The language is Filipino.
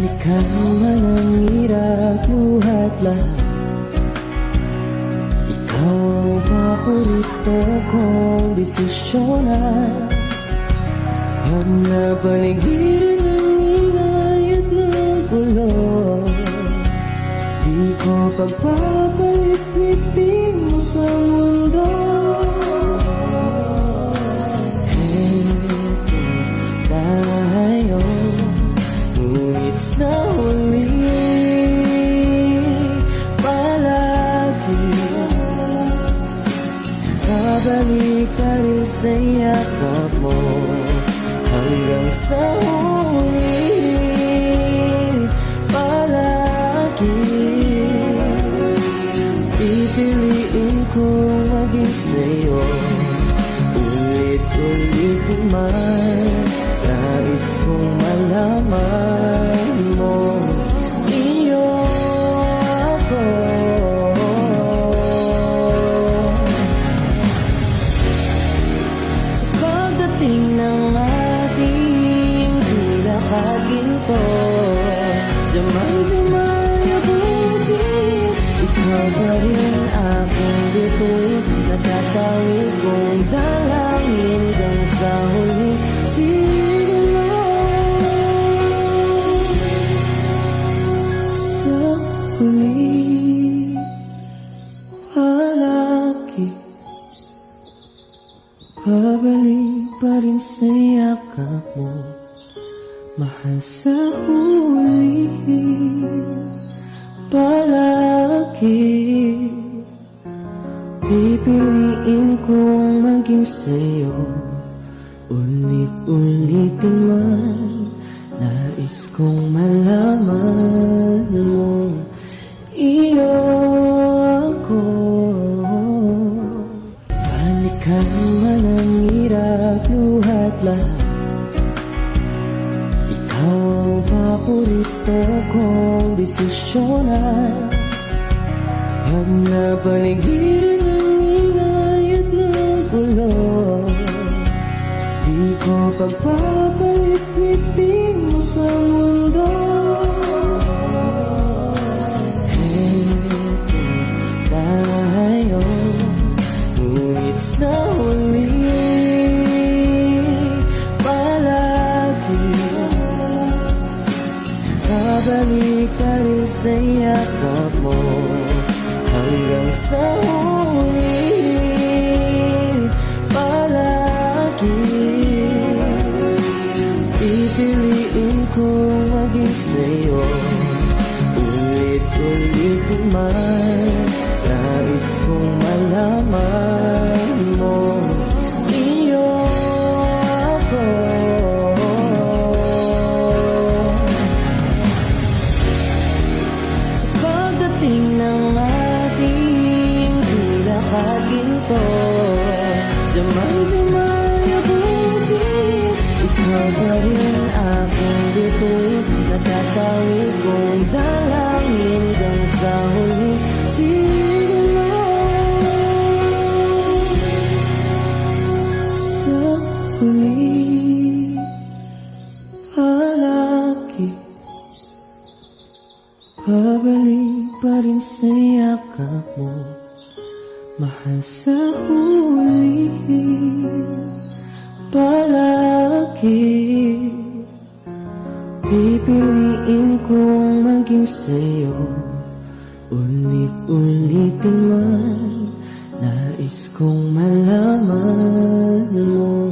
Balikan man ang hirap, luhat lahat. Ikaw ang paborito kong desisyonan. Pag napaligiran ng ingay at ng gulo, di ko pagpapalit-litin mo sa mundo. Tayo, ngunit sa huli palagi babalik pa rin sa yakap mo. Hanggang sa huli palagi pipiliin kong maging sa'yo. Ulit-ulitin man, nais kong malaman mo, iyo ako. Sa pagdating ng ating pinakaginto, damay-damay abutin, ikaw pa rin aking bituin. Natatawid kong dalangin hanggang sa huli. Siguro sa huli palagi babalik pa rin sa yakap mo. Mahal sa huli palagi pipiliin kong maging sa'yo. Ulit-ulitin man, nais kong malaman mo, iyo ako. Balikan man ang hirap, luhat lahat. Ikaw ang paborito kong desisyonan. Pag napaligiran ng ingay at ng gulo, di ko pagpapalit-litin mo sa mundo. Tayo, ngunit sa huli palagi babalik pa rin sa yakap mo. Hanggang sa huli palagi pipiliin kong maging sa'yo. Ulit-ulitin man, nais kong malaman mo, iyo ako. Sa pagdating ng ating pinakaginto, damay-damay abutin, ikaw pa rin aking bituin. Natatawid kong dalangin hanggang sa huli. Siguro sa huli palagi babalik pa rin sa yakap mo. Mahal sa huli palagi pipiliin kong maging sa'yo. Ulit-ulitin man, nais kong malaman mo.